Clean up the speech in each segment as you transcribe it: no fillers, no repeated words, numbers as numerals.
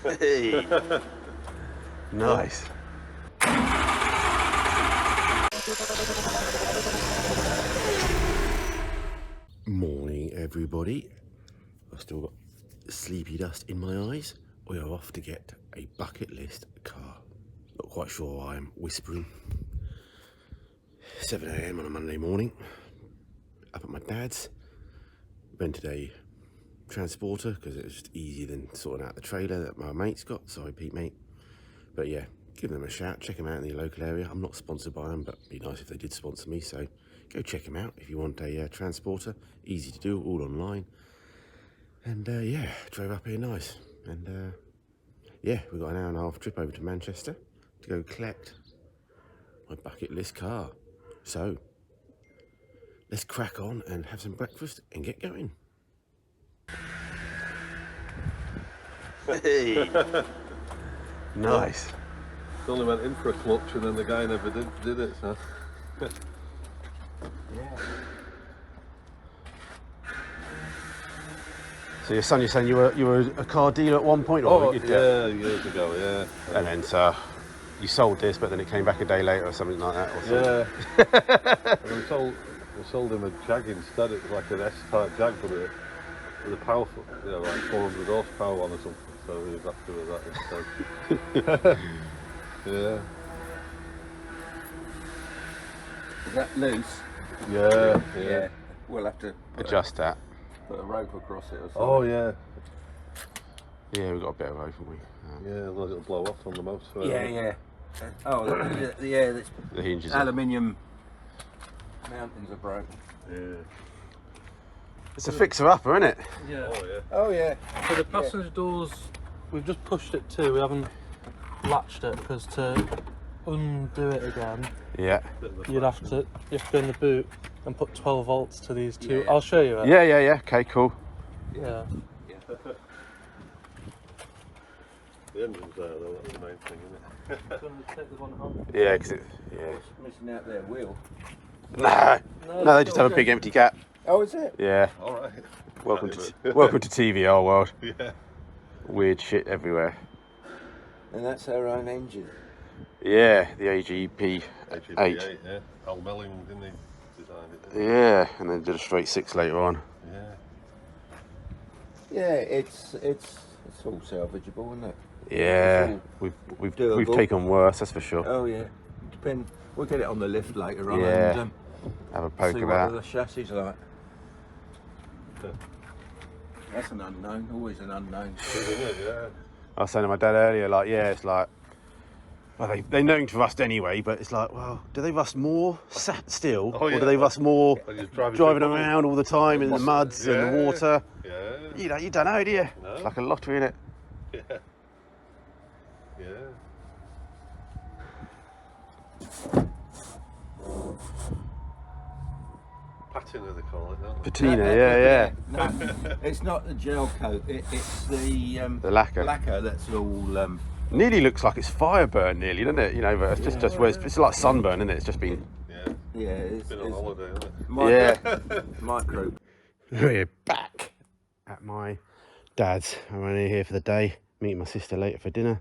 Hey. Nice. Morning, everybody. I've still got sleepy dust in my eyes. We are off to get a bucket list car. Not quite sure why I'm whispering. 7 AM on a Monday morning. Up at my dad's. Rented a transporter because it was just easier than sorting out the trailer that my mate's got. Sorry, Pete, mate. But yeah, give them a shout. Check them out in the local area. I'm not sponsored by them, but it'd be nice if they did sponsor me. So go check them out if you want a transporter. Easy to do, all online. And yeah, drove up here nice. And yeah, we've got an hour and a half trip over to Manchester to go collect my bucket list car. So let's crack on and have some breakfast and get going. Hey. Nice. It only went in for a clutch and then the guy never did it, so. Yeah. So your son, you're saying you were a car dealer at one point? Or yeah, years ago, yeah. And then so you sold this, but then it came back a day later or something like that? Or something. Yeah. And we sold him a Jag instead. It was like an S-type Jag, but with a powerful, you know, like 400 horsepower on or something. So he was happy with that instead. Yeah. Is that loose? Yeah. We'll have to Adjust that. put a rope across it or something. Oh yeah. Yeah, we've got a bit of rope, haven't we? Yeah, otherwise it'll blow off on the motor. Yeah. Oh, the hinges. aluminium mountings are broken. Yeah. It's a fixer-upper, isn't it? Yeah. Oh yeah. Oh yeah. So the passenger doors, we've just pushed it too. We haven't latched it because to undo it again, Yeah. you have to go in the boot and put 12 volts to these two. Yeah. I'll show you it. Yeah. Okay, cool. Yeah. The engine's there though, that's the main thing, isn't it? Do you want to take the one off? Yeah, because it's... Yeah. It's missing out their wheel. No, they just have a big empty gap. Oh, is it? Yeah. Alright. Welcome to TVR world. Yeah. Weird shit everywhere. And that's our own engine. Yeah, the AGP 8. Yeah. Al Melling, didn't he design it? Didn't Yeah, and then did a straight 6 later on. he? Yeah. Yeah, it's all salvageable, isn't it? Yeah, we've doable. taken worse, that's for sure. Oh yeah. We'll get it on the lift later on Yeah. and Have a poke see about. what the chassis is like. That's an unknown, always an unknown. Yeah. I was saying to my dad earlier, like, yeah, it's like, well, they known to rust anyway, but it's like, well, do they rust more still, Oh, yeah. or do they rust more Or just driving around all the time in the muds and the water? Yeah. You don't know, do you? No. It's like a lottery, innit? Yeah. Yeah. Patina they call it, don't they? Patina, yeah. No, it's not the gel coat. It's the lacquer. Lacquer that's all. Nearly looks like it's fire burn, nearly, doesn't it? You know, but it's just where it's like sunburn, isn't it? It's just been. Yeah. Yeah, it's Been on holiday, isn't it? Yeah. Micro. We're back at my dad's. I'm only here for the day. Meeting my sister later for dinner.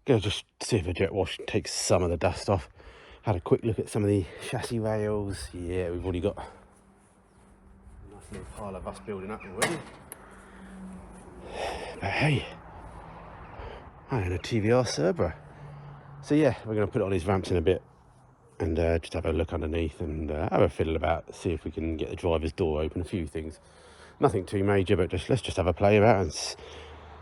Gonna just see if a jet wash takes some of the dust off. Had a quick look at some of the chassis rails. Yeah, we've already got a nice little pile of us building up already. But hey, I own a TVR Cerbera. So yeah, we're going to put it on his ramps in a bit and just have a look underneath and have a fiddle about, see if we can get the driver's door open, a few things. Nothing too major, but let's just have a play about and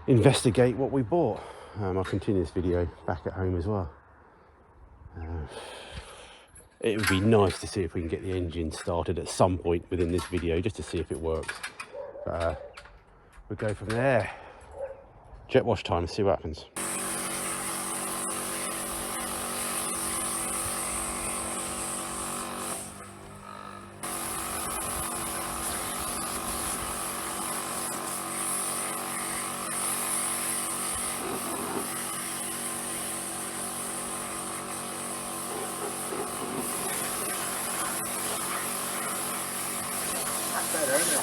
investigate what we bought. I'll continue this video back at home as well. It would be nice to see if we can get the engine started at some point within this video, just to see if it works. But we'll go from there. Jet wash time, see what happens.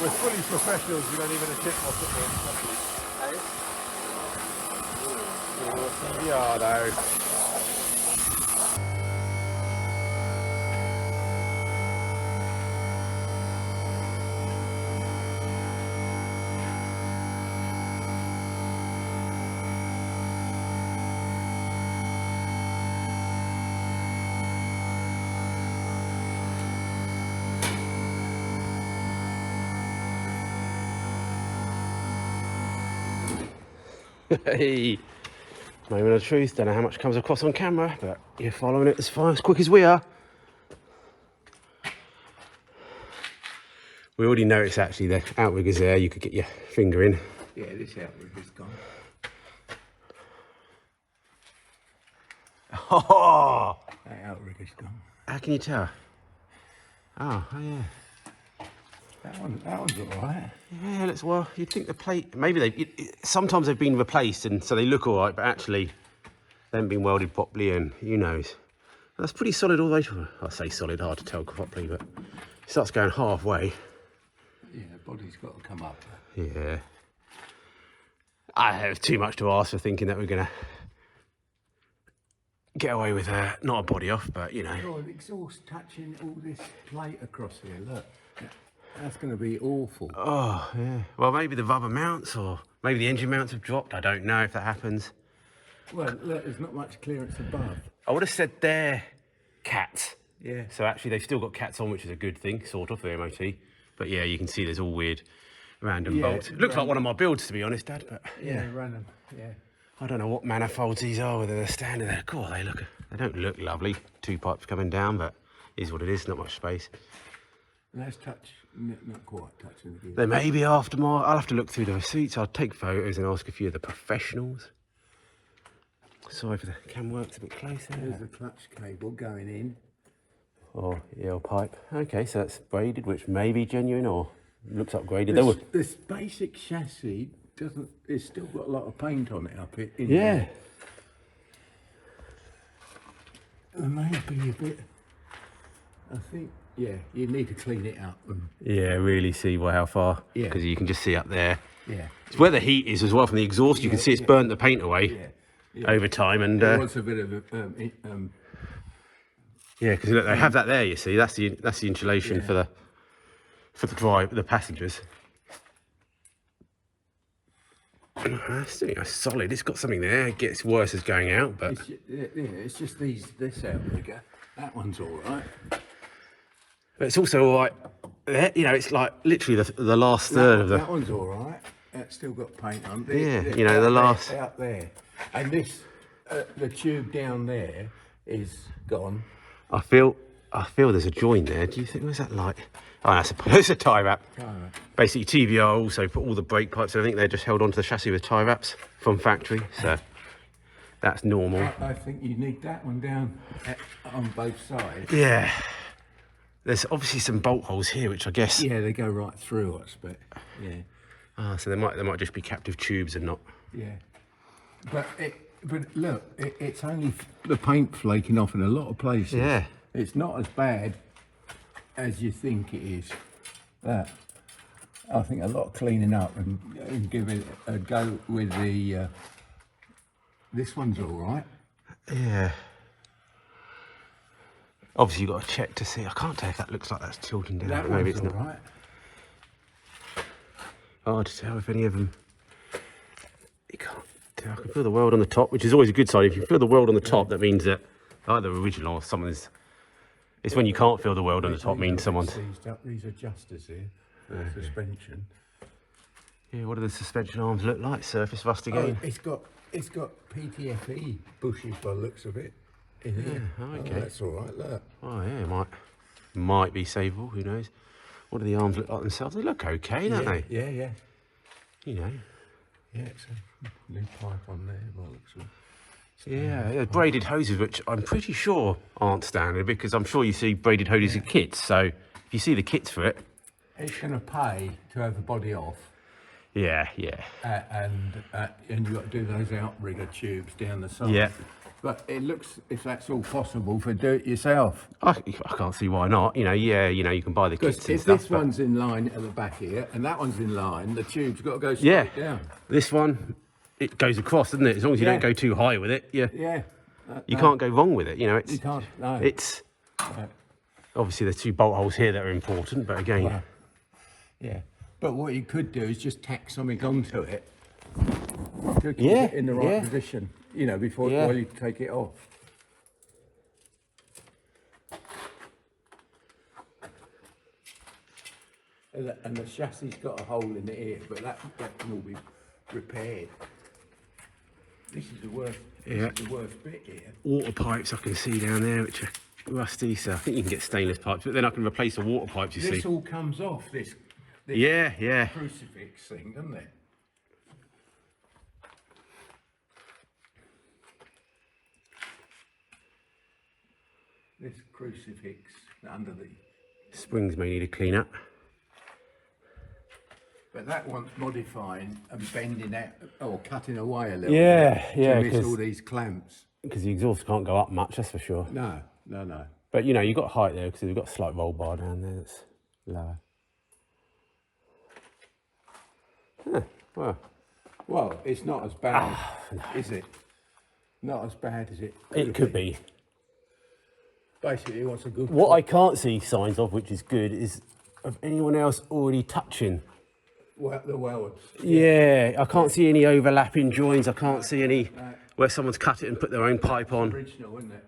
We're fully professionals, we don't even a tip off at Yardo. Hey, moment of truth. Don't know how much comes across on camera, but you're following it as far as quick as we are. We already noticed actually the outrigger's there. You could get your finger in. Yeah, this outrigger's gone. Oh, That outrigger's gone. how can you tell? Oh yeah. That one's all right. Yeah, looks well. You'd think the plate, maybe sometimes they've been replaced and so they look all right, but actually they haven't been welded properly, and who knows. That's pretty solid all the way through. I say solid, hard to tell properly, but it starts going halfway. Yeah, the body's got to come up. Yeah. I have too much to ask for thinking that we're gonna get away with not a body off, but you know. Oh, the exhaust touching all this plate across here, look. That's going to be awful. Oh, yeah. Well, maybe the rubber mounts, or maybe the engine mounts have dropped. I don't know if that happens. Well, look, there's not much clearance above. I would have said they're cats. Yeah. So actually they've still got cats on, which is a good thing, sort of, for the MOT. But yeah, you can see there's all weird random bolts. It looks like one of my builds, to be honest, Dad, but Yeah, random, yeah. I don't know what manifolds these are, whether they're standing there. Cool, they don't look lovely. Two pipes coming down, but it is what it is, not much space. Let's touch, not quite touching the gear. They may be aftermarket. I'll have to look through the receipts. I'll take photos and ask a few of the professionals. Sorry for the cam works a bit closer. There's the clutch cable going in. Or EL pipe. Okay, so that's braided, which may be genuine or looks upgraded. This basic chassis it's still got a lot of paint on it up in Yeah. there. There may be a bit, I think, yeah, you need to clean it up. Yeah, really see how far. Yeah. Because you can just see up there. Yeah. It's where the heat is as well from the exhaust. You can see it's burnt the paint away over time. And There was a bit of yeah, because look, they have that there. You see, that's the insulation for the passengers. It's solid. It's got something there. It gets worse as going out, but it's just this outrigger. That one's all right. but it's also all right. You know, it's like literally the last third of the. That one's all right. That's still got paint on. Yeah, you know, the last out there, and this the tube down there is gone. I feel there's a join there. Do you think, where's that light? Oh, that's a tie wrap. Basically, TVR also put all the brake pipes. I think they're just held onto the chassis with tie wraps from factory. So that's normal. I think you need that one down on both sides. Yeah. There's obviously some bolt holes here, which I guess. Yeah, they go right through, I expect. Yeah. Ah, so they might just be captive tubes and not. Yeah. But look, it's only the paint flaking off in a lot of places. Yeah. It's not as bad as you think it is. That I think a lot of cleaning up and give it a go with the. This one's all right. Yeah. Obviously, you've got to check to see. I can't tell if that looks like that's tilting down. That Maybe one's it's all not. right. Hard to tell if any of them. You can't tell. I can feel the weld on the top, which is always a good sign. If you feel the weld on the top, that means that either original or someone is. It's when you can't feel the weld on the top means someone's. These adjusters here for the suspension. Yeah, what do the suspension arms look like? Surface rust again. Oh, it's got PTFE bushes by the looks of it. In here. Okay. Oh, that's all right. Look. Oh yeah, might be savable. Who knows? What do the arms look like themselves? They look okay, don't they? Yeah. You know. Yeah, it's a new pipe on there by the looks of it. Yeah, braided hoses, which I'm pretty sure aren't standard, because I'm sure you see braided hoses in kits. So if you see the kits for it, it's going to pay to have the body off. yeah. And you've got to do those outrigger tubes down the side. Yeah. But it looks, if that's all possible, for do it yourself. I can't see why not. You know, you can buy the kits Because and if stuff. this one's in line at the back here, and that one's in line, the tube's got to go yeah, straight down. this one, it goes across, doesn't it? As long as you Yeah. don't go too high with it, yeah, Yeah. you can't go wrong with it. You know, it's You can't. No. it's obviously there's 2 bolt holes here that are important, but again, Well, yeah. But what you could do is just tack something onto it to keep Yeah, it in the right yeah. position. You know, before Yeah. while you take it off. And the chassis got a hole in it here, but that can all be repaired. This is the worst. Yeah. This is the worst bit here. water pipes I can see down there, which are rusty. So I think you can get stainless pipes, but then I can replace the water pipes. You This see? all comes off this Yeah. crucifix thing, doesn't it? This crucifix under the. Springs may need a clean up. But that wants modifying and bending out or cutting away a little Yeah, bit yeah, to miss 'cause- all these clamps. Because the exhaust can't go up much, that's for sure. No. But you know, you've got height there because we've got a slight roll bar down there that's lower. Well, Well, it's not as bad, is it? Not as bad as it. it could be. Basically, what's a good. What I can't see signs of, which is good, is of anyone else already touching. Well, the welds. Yeah, I can't see any overlapping joins. I can't see any where someone's cut it and put their own pipe on. Original, isn't it?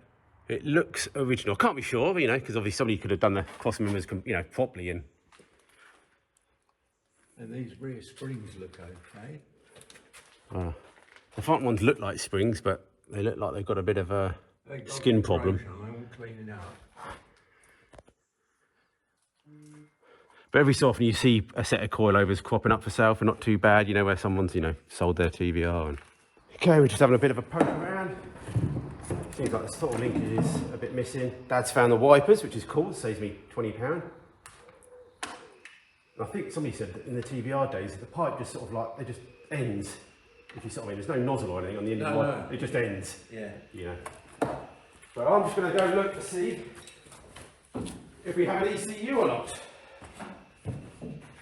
It looks original. Can't be sure, you know, because obviously somebody could have done the cross members, you know, properly. And these rear springs look okay. the front ones look like springs, but they look like they've got a bit of a They've got skin the problem. corrosion, they won't clean it up. But every so often you see a set of coilovers cropping up for sale for not too bad, you know, where someone's, you know, sold their TVR. And okay, we're just having a bit of a poke around. Seems like the throttle linkage is a bit missing. Dad's found the wipers, which is cool. It saves me £20. I think somebody said that in the TVR days, the pipe just sort of like, it just ends. If you sort of mean, there's no nozzle or anything on the end of the pipe. It just ends. Yeah. You know. So I'm just going to go look to see if we have an ECU or not.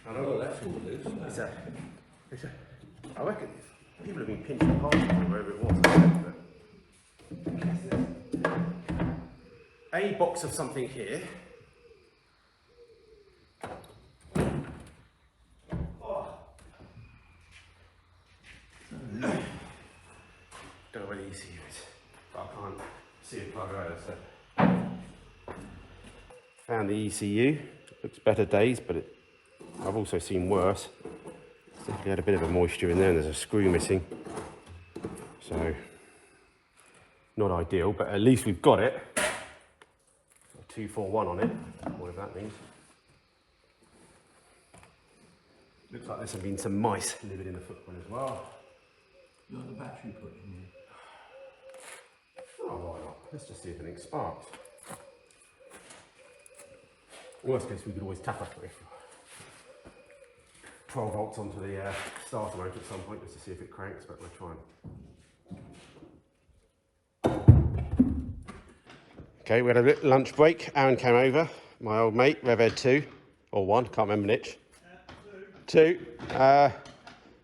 I know That's all loose. I reckon people have been pinching parts from wherever it was. But a box of something here. Oh. Don't know where the ECU is, but I can't see it plug either. So found the ECU. Looks better days, but I've also seen worse. It's definitely had a bit of a moisture in there, and there's a screw missing. So not ideal, but at least we've got it. 241 on it, whatever that means. Looks like there's been some mice living in the footprint as well. You got the battery put in here. Oh, why not? Let's just see if anything sparks. Worst case, we could always tap up with 12 volts onto the starter motor at some point just to see if it cranks, but we'll try and. Okay, we had a little lunch break. Aaron came over, my old mate, Reved 2, or 1, can't remember which. Two.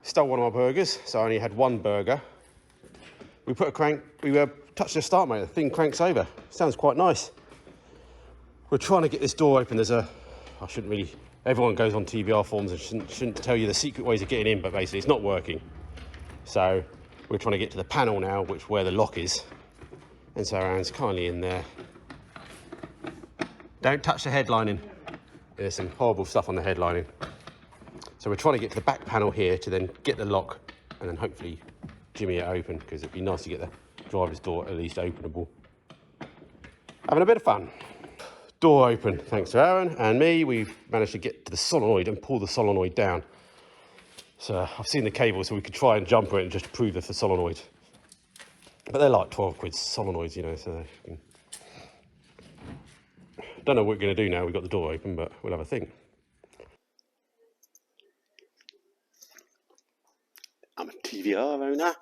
Stole one of my burgers, so I only had one burger. We put a crank, we touched the start motor, the thing cranks over. Sounds quite nice. We're trying to get this door open. I shouldn't really, everyone goes on TVR forums and shouldn't tell you the secret ways of getting in, but basically it's not working. So we're trying to get to the panel now, where the lock is. And so Aaron's kindly in there. Don't touch the headlining. There's some horrible stuff on the headlining. So we're trying to get to the back panel here to then get the lock and then hopefully jimmy it open, because it'd be nice to get the driver's door at least openable. Having a bit of fun. Door open, thanks to Aaron and me. We've managed to get to the solenoid and pull the solenoid down. So I've seen the cable, so we could try and jumper it and just prove the solenoid. But they're like 12 quid solenoids, you know, so don't know what we're going to do now. We've got the door open, but we'll have a think. I'm a TVR owner.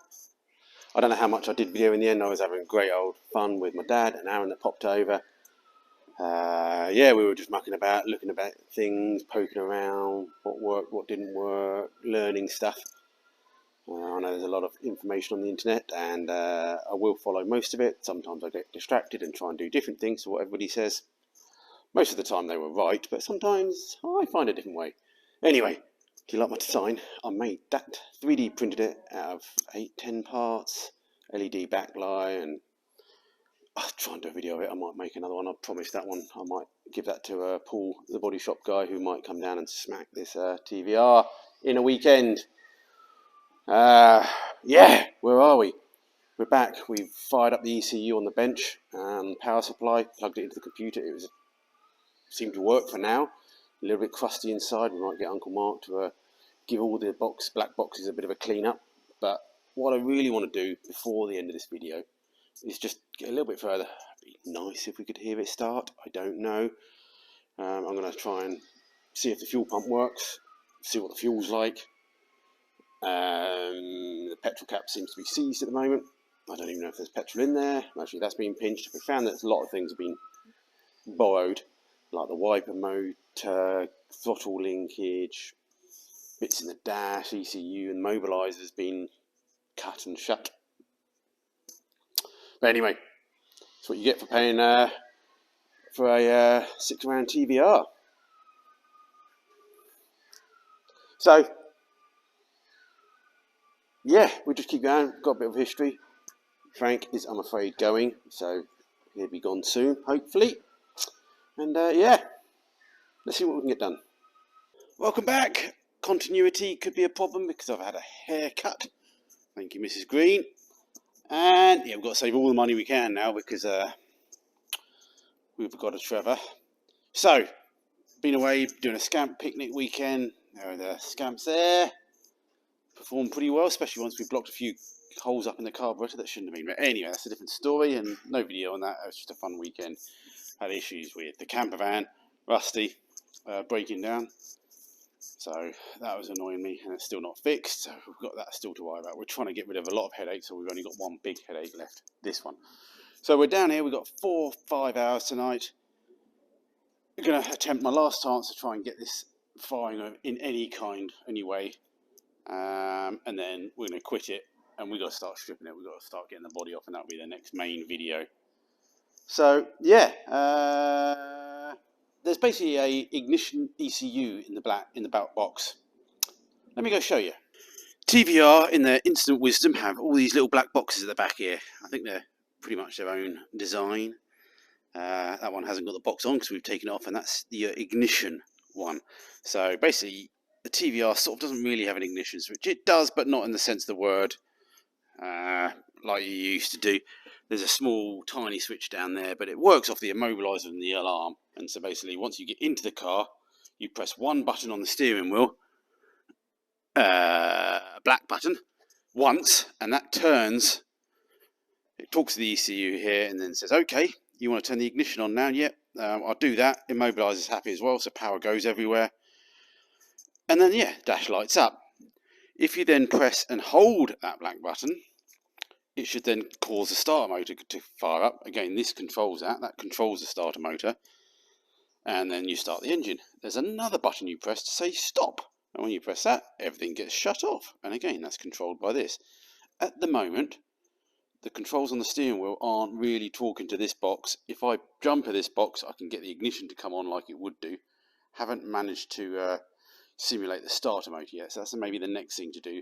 I don't know how much I did video in the end. I was having great old fun with my dad and Aaron that popped over. Yeah, we were just mucking about, looking about things, poking around, what worked, what didn't work, learning stuff. I know there's a lot of information on the internet, and I will follow most of it. Sometimes I get distracted and try and do different things to what everybody says. Most of the time they were right, but sometimes I find a different way. Anyway, if you like my design, I made that, 3D printed it out of 8-10 parts, LED backlight, and I'll try and do a video of it. I might make another one. I promise that one. I might give that to Paul, the body shop guy, who might come down and smack this TVR in a weekend. Yeah, where are we? We're back. We've fired up the ECU on the bench, power supply, plugged it into the computer. It seemed to work for now. A little bit crusty inside. We might get Uncle Mark to give all the black boxes a bit of a clean up. But what I really want to do before the end of this video is just get a little bit further. It'd be nice if we could hear it start. I don't know. I'm going to try and see if the fuel pump works, see what the fuel's like. The petrol cap seems to be seized at the moment. I don't even know if there's petrol in there. Actually, that's been pinched. We found that a lot of things have been borrowed, like the wiper motor, throttle linkage, bits in the dash, ECU, and mobiliser's been cut and shut. But anyway, that's what you get for paying for a 6-round TVR. So, yeah, we just keep going. Got a bit of history. Frank is, I'm afraid, going, so he'll be gone soon, hopefully. And yeah, let's see what we can get done. Welcome back. Continuity could be a problem because I've had a haircut. Thank you, Mrs. Green. And yeah, we've got to save all the money we can now because we've got a Trevor. So, been away doing a scamp picnic weekend. There are the scamps there. Performed pretty well, especially once we blocked a few holes up in the carburetor that shouldn't have been. But anyway, that's a different story and no video on that. It was just a fun weekend. Had issues with the camper van, rusty, breaking down. So that was annoying me, and it's still not fixed. So we've got that still to worry about. We're trying to get rid of a lot of headaches, so we've only got one big headache left, this one. So we're down here. We've got 4 or 5 hours tonight. I'm going to attempt my last chance to try and get this firing in any way. And then we're going to quit it, and we've got to start stripping it. We've got to start getting the body off, and that'll be the next main video. So yeah, there's basically a ignition ECU in the back box. Let me go show you. TVR, in their instant wisdom, have all these little black boxes at the back here. I think they're pretty much their own design. That one hasn't got the box on because we've taken it off, and that's the ignition one. So basically, the TVR sort of doesn't really have an ignition switch. It does, but not in the sense of the word, like you used to do. There's a small, tiny switch down there, but it works off the immobiliser and the alarm. And so basically, once you get into the car, you press one button on the steering wheel, a black button, once, and that turns. It talks to the ECU here and then says, okay, you want to turn the ignition on now? Yep, I'll do that. Immobiliser's happy as well, so power goes everywhere. And then, yeah, dash lights up. If you then press and hold that black button, it should then cause the starter motor to fire up. Again, this controls that. That controls the starter motor. And then you start the engine. There's another button you press to say stop. And when you press that, everything gets shut off. And again, that's controlled by this. At the moment, the controls on the steering wheel aren't really talking to this box. If I jump at this box, I can get the ignition to come on like it would do. Haven't managed to simulate the starter motor yet, so that's maybe the next thing to do.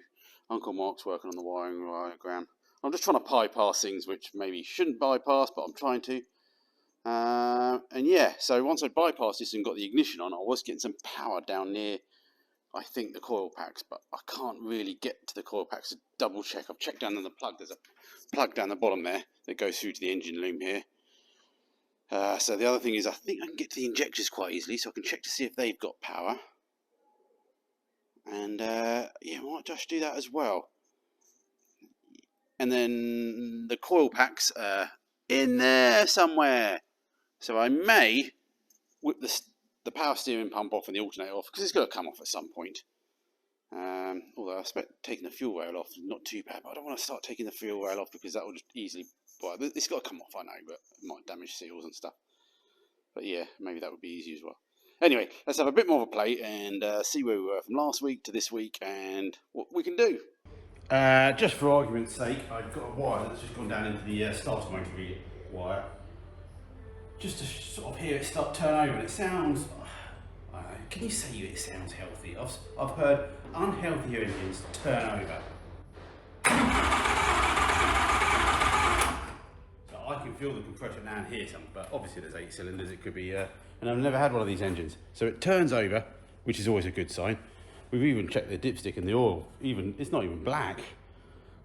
Uncle Mark's working on the wiring diagram. I'm just trying to bypass things which maybe shouldn't bypass, but I'm trying to. And yeah, so once I bypassed this and got the ignition on, I was getting some power down near, I think, the coil packs, but I can't really get to the coil packs to double check. I've checked down on the plug. There's a plug down the bottom there that goes through to the engine loom here. So the other thing is I think I can get to the injectors quite easily, so I can check to see if they've got power. And yeah, I might just do that as well. And then the coil packs are in there somewhere. So I may whip the power steering pump off and the alternator off, because it's got to come off at some point. Although I expect taking the fuel rail off, not too bad, but I don't want to start taking the fuel rail off because that will just easily, well, it's got to come off, I know, but it might damage seals and stuff. But yeah, maybe that would be easy as well. Anyway, let's have a bit more of a play and see where we were from last week to this week and what we can do. Just for argument's sake, I've got a wire that's just gone down into the starter motor wire. Just to sort of hear it start turn over, and it sounds. Can you say it sounds healthy? I've heard unhealthier engines turn over. So I can feel the compressor now and hear something, but obviously there's 8 cylinders. It could be, and I've never had one of these engines, so it turns over, which is always a good sign. We've even checked the dipstick and the oil. It's not even black,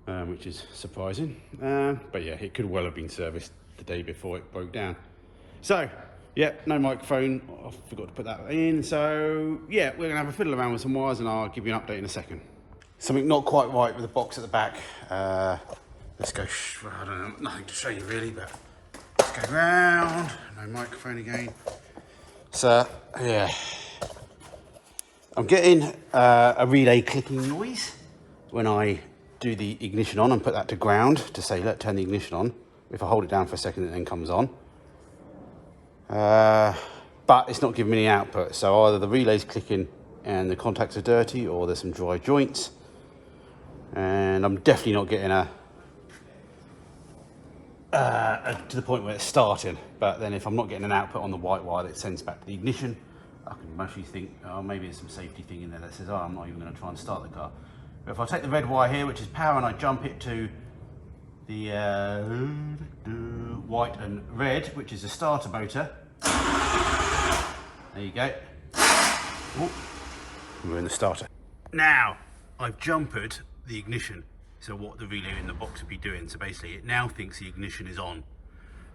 which is surprising. But yeah, it could well have been serviced the day before it broke down. So, yeah, no microphone. I forgot to put that in. So, yeah, we're going to have a fiddle around with some wires and I'll give you an update in a second. Something not quite right with the box at the back. Let's go, I don't know, nothing to show you really, but let's go round. No microphone again. So, yeah. I'm getting a relay clicking noise when I do the ignition on and put that to ground to say, look, turn the ignition on. If I hold it down for a second, it then comes on. But it's not giving me any output. So either the relay's clicking and the contacts are dirty, or there's some dry joints. And I'm definitely not getting to the point where it's starting. But then if I'm not getting an output on the white wire that sends back to the ignition, I can mostly think, oh, maybe there's some safety thing in there that says, oh, I'm not even going to try and start the car. But if I take the red wire here, which is power, and I jump it to the white and red, which is the starter motor. There you go. Ooh, we're in the starter. Now, I've jumpered the ignition. So what the relay in the box would be doing. So basically, it now thinks the ignition is on.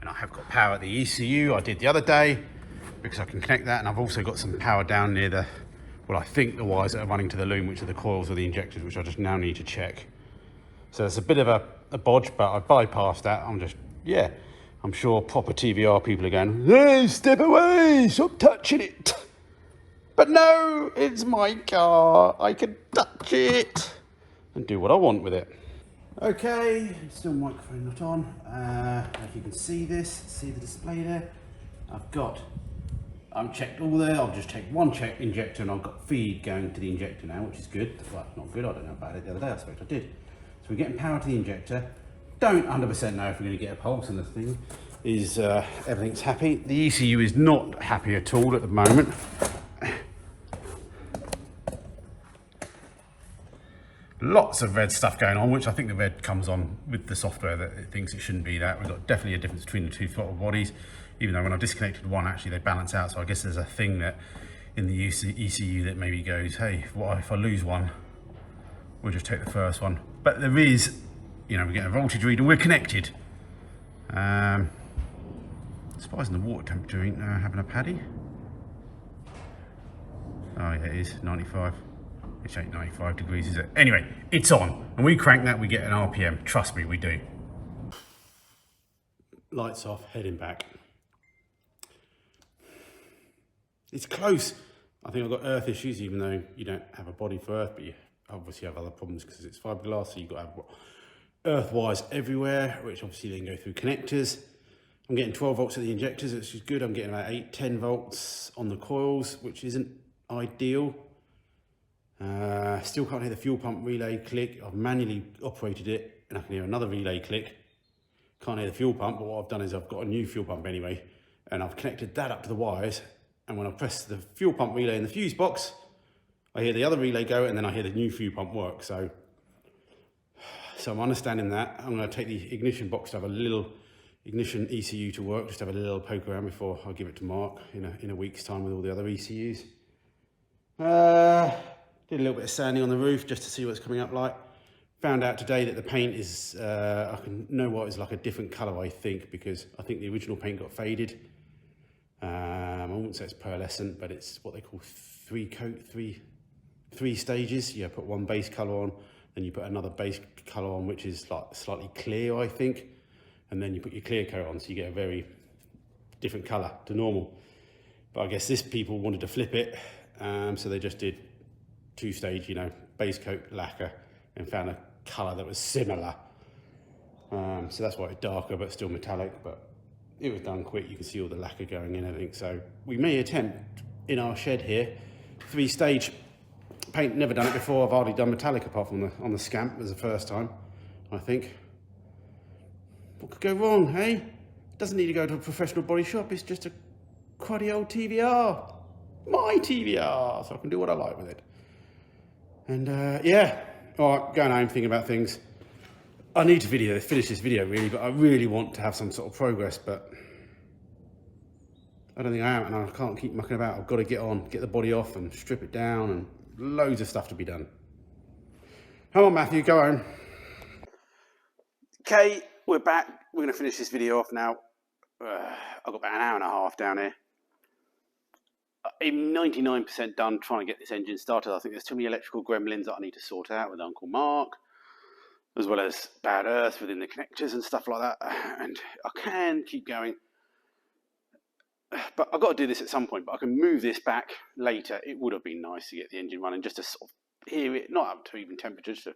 And I have got power at the ECU I did the other day, because I can connect that, and I've also got some power down near the, well, I think the wires that are running to the loom, which are the coils or the injectors, which I just now need to check. So it's a bit of a bodge, but I bypassed that. I'm sure proper TVR people are going, hey, step away, stop touching it. But no, it's my car. I can touch it and do what I want with it. Okay, still microphone not on. If you can see this, see the display there. I've checked all there. I've just checked one check injector, and I've got feed going to the injector now, which is good. Well, not good, I don't know about it the other day, I suppose I did. So we're getting power to the injector. Don't 100% know if we're going to get a pulse on this thing. Everything's happy. The ECU is not happy at all at the moment. Lots of red stuff going on, which I think the red comes on with the software that it thinks it shouldn't be that. We've got definitely a difference between the two throttle bodies, even though when I disconnected one, actually they balance out. So I guess there's a thing that in the ECU that maybe goes, hey, what if I lose one? We'll just take the first one. But there is, we're getting a voltage read and we're connected. Surprising the water temperature ain't having a paddy. Oh yeah, it is 95. It ain't 95 degrees, is it? Anyway, it's on. And we crank that, we get an RPM. Trust me, we do. Lights off, heading back. It's close. I think I've got earth issues, even though you don't have a body for earth, but you obviously have other problems because it's fiberglass, so you've got to have earth wires everywhere, which obviously then go through connectors. I'm getting 12 volts at the injectors, which is good. I'm getting about 10 volts on the coils, which isn't ideal. Still can't hear the fuel pump relay click. I've manually operated it and I can hear another relay click. Can't hear the fuel pump, but what I've done is I've got a new fuel pump anyway, and I've connected that up to the wires, and when I press the fuel pump relay in the fuse box, I hear the other relay go, and then I hear the new fuel pump work. So I'm understanding that. I'm going to take the ignition box to have a little ignition ECU to work, just have a little poke around before I give it to Mark in a week's time with all the other ECUs. Did a little bit of sanding on the roof just to see what it's coming up like. Found out today that the paint is, I can know what is like a different colour, I think, because I think the original paint got faded. I wouldn't say it's pearlescent, but it's what they call three stages. You put one base colour on, then you put another base colour on, which is like slightly clear, I think. And then you put your clear coat on, so you get a very different colour to normal. But I guess this people wanted to flip it, so they just did two-stage, base coat lacquer, and found a colour that was similar. So that's why it's darker, but still metallic. But it was done quick. You can see all the lacquer going in and everything. So we may attempt in our shed here 3-stage paint, never done it before. I've hardly done metallic apart from on the Scamp. It was the first time, I think. What could go wrong, hey? It doesn't need to go to a professional body shop. It's just a cruddy old TVR. My TVR, so I can do what I like with it. And yeah, all right, going home thinking about things. I need to finish this video really, but I really want to have some sort of progress, but I don't think I am, and I can't keep mucking about. I've got to get on, get the body off and strip it down, and loads of stuff to be done. Come on, Matthew, go home. Okay, we're back. We're going to finish this video off now. I've got about an hour and a half down here. I'm 99% done trying to get this engine started. I think there's too many electrical gremlins that I need to sort out with Uncle Mark, as well as bad earth within the connectors and stuff like that. And I can keep going, but I've got to do this at some point. But I can move this back later. It would have been nice to get the engine running, just to sort of hear it, not up to even temperatures, to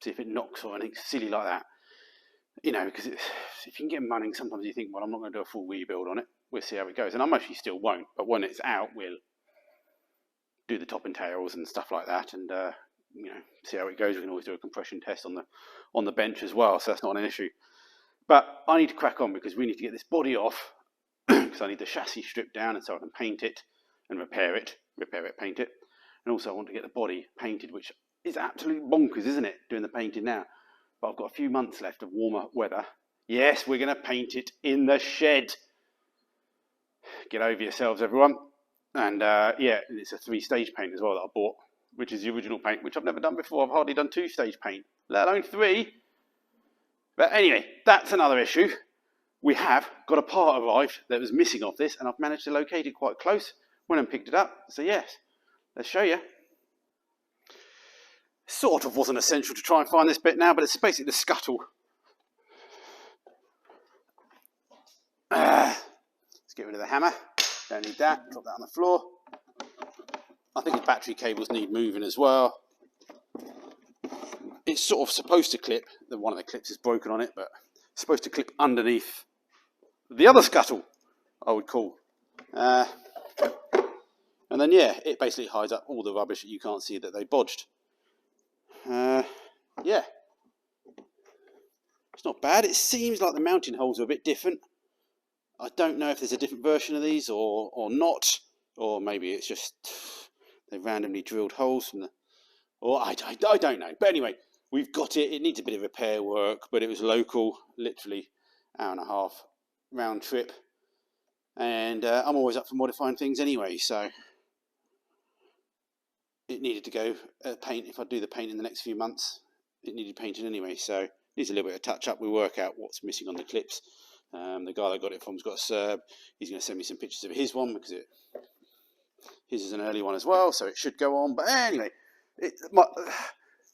see if it knocks or anything silly like that. You know, because if you can get them running, sometimes you think, well, I'm not going to do a full rebuild on it. We'll see how it goes. And I mostly still won't. But when it's out, we'll do the top and tails and stuff like that, and you know, see how it goes. We can always do a compression test on the bench as well, so that's not an issue. But I need to crack on because we need to get this body off, because I need the chassis stripped down, and so I can paint it and repair it, paint it. And also I want to get the body painted, which is absolutely bonkers, isn't it, doing the painting now? But I've got a few months left of warmer weather. Yes, we're going to paint it in the shed. Get over yourselves, everyone. And yeah, it's a 3-stage paint as well that I bought, which is the original paint, which I've never done before. I've hardly done 2-stage paint, let alone 3. But anyway, that's another issue. We have got a part arrived that was missing off this, and I've managed to locate it quite close when I picked it up. So yes, let's show you. Sort of wasn't essential to try and find this bit now, but it's basically the scuttle. Let's get rid of the hammer. Don't need that. Drop that on the floor. I think the battery cables need moving as well. It's sort of supposed to clip. One of the clips is broken on it, but it's supposed to clip underneath the other scuttle, I would call. And then yeah, it basically hides up all the rubbish that you can't see that they bodged. Yeah, it's not bad. It seems like the mounting holes are a bit different. I don't know if there's a different version of these or not, or maybe it's just they randomly drilled holes from the, or I don't know. But anyway, we've got it. It needs a bit of repair work, but it was local, literally hour and a half round trip, and I'm always up for modifying things anyway, so it needed to go paint. If I do the paint in the next few months, it needed painting anyway, so it needs a little bit of touch up. We work out what's missing on the clips. The guy that I got it from's got a Serb. He's going to send me some pictures of his one, because his is an early one as well, so it should go on. But anyway,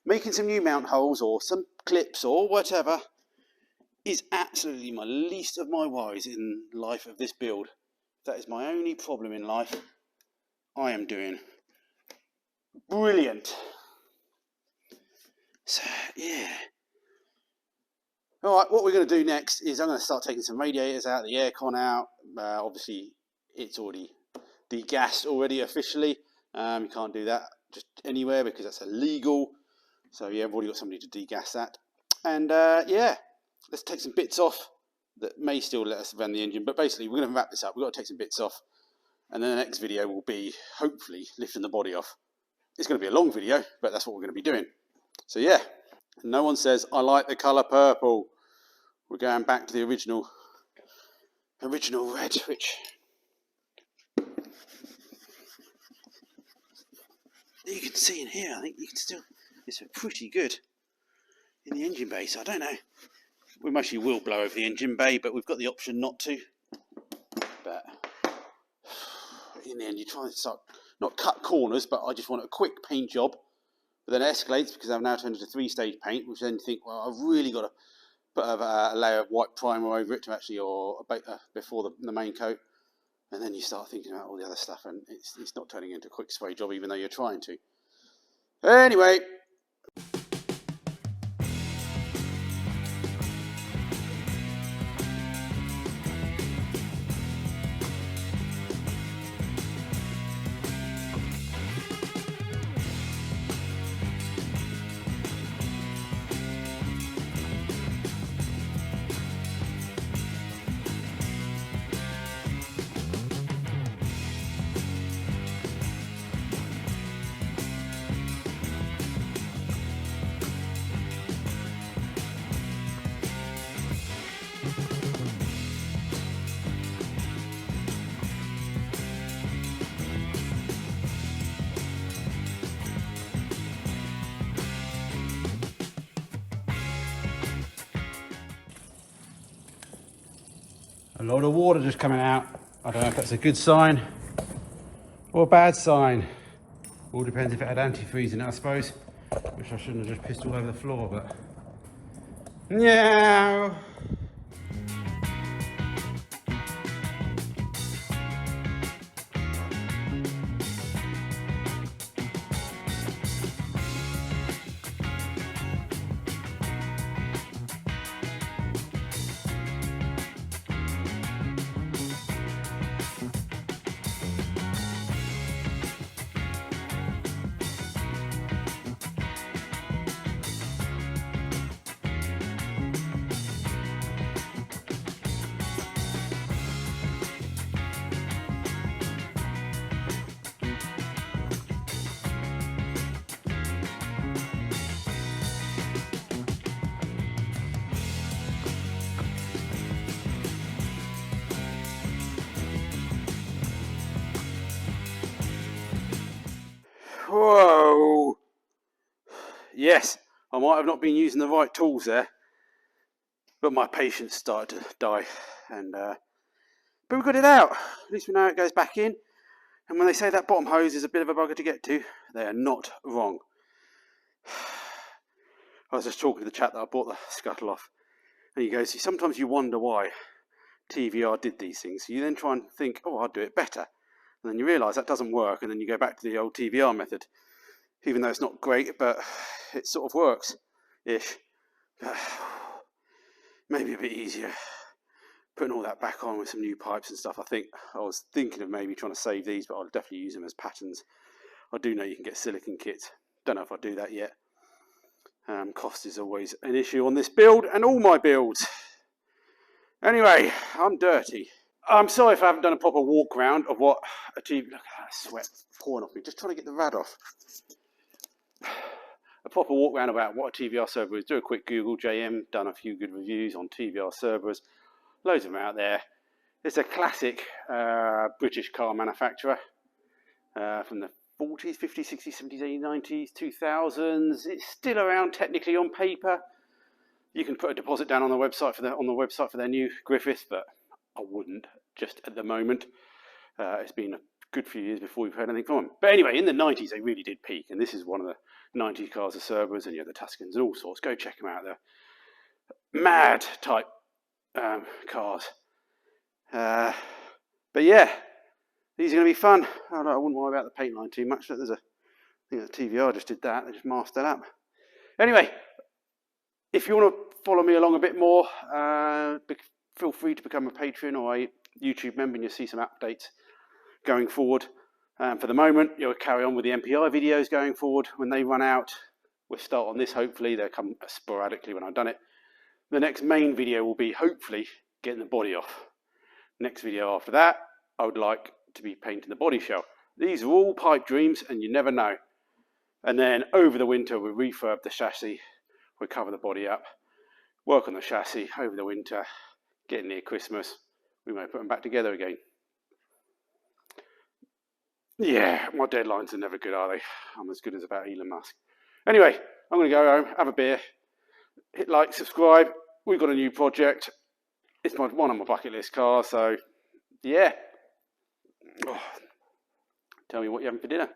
making some new mount holes or some clips or whatever is absolutely my least of my worries in life of this build. That is my only problem in life. I am doing brilliant. So yeah. Alright, what we're going to do next is I'm going to start taking some radiators out, the aircon out. Obviously it's already degassed already officially. You can't do that just anywhere because that's illegal. So yeah, I've already got somebody to degas that. And yeah, let's take some bits off that may still let us run the engine. But basically we're going to wrap this up. We've got to take some bits off. And then the next video will be hopefully lifting the body off. It's going to be a long video, but that's what we're going to be doing. So yeah, no one says I like the colour purple. We're going back to the original red, which you can see in here. I think you can still, it's pretty good in the engine bay. So I don't know. We mostly will blow over the engine bay, but we've got the option not to. But in the end, you try and start, not cut corners, but I just want a quick paint job. But then it escalates because I've now turned into 3-stage paint, which then you think, well, I've really got to put a layer of white primer over it to actually, or before the main coat. And then you start thinking about all the other stuff, and it's not turning into a quick spray job, even though you're trying to. Anyway. lot of water just coming out. I don't know if that's a good sign or a bad sign. All depends if it had antifreeze in it, I suppose. Which I shouldn't have just pissed all over the floor, but... Yeah. Whoa! Yes, I might have not been using the right tools there, but my patience started to die, and but we got it out. At least we know it goes back in. And when they say that bottom hose is a bit of a bugger to get to, they are not wrong. I was just talking to the chap that I bought the scuttle off, and he goes, sometimes you wonder why TVR did these things. So you then try and think, oh, I'll do it better. And then you realise that doesn't work, and then you go back to the old TVR method. Even though it's not great, but it sort of works-ish. Maybe a bit easier. Putting all that back on with some new pipes and stuff. I was thinking of maybe trying to save these, but I'll definitely use them as patterns. I do know you can get silicone kits. Don't know if I'll do that yet. Cost is always an issue on this build and all my builds. Anyway, I'm dirty. I'm sorry if I haven't done a proper walk round of what a TV... Look at that sweat pouring off me. Just trying to get the rad off. A proper walk round about what a TVR Cerbera is. Do a quick Google. JM done a few good reviews on TVR Cerberas. Loads of them out there. It's a classic British car manufacturer from the 40s, 50s, 60s, 70s, 80s, 90s, 2000s. It's still around technically on paper. You can put a deposit down on the website for their new Griffith, but I wouldn't just at the moment. It's been a good few years before we've heard anything from them. But anyway, in the 90s they really did peak, and this is one of the 90s cars of Cerberas, and you have the Tuscans and all sorts. Go check them out. They're mad type cars. But yeah, these are going to be fun. I wouldn't worry about the paint line too much. I think that TVR just did that. They just masked that up. Anyway, if you want to follow me along a bit more, feel free to become a patron or a YouTube member, and you'll see some updates going forward. For the moment, you'll carry on with the MPI videos going forward. When they run out, we'll start on this. Hopefully, they'll come sporadically when I've done it. The next main video will be hopefully getting the body off. Next video after that, I would like to be painting the body shell. These are all pipe dreams, and you never know. And then over the winter, we'll refurb the chassis. We'll cover the body up, work on the chassis over the winter. Getting near Christmas, we may put them back together again. Yeah, my deadlines are never good, are they? I'm as good as about Elon Musk. Anyway, I'm going to go home, have a beer, hit like, subscribe. We've got a new project. It's one of my bucket list cars, so yeah. Oh, tell me what you're having for dinner.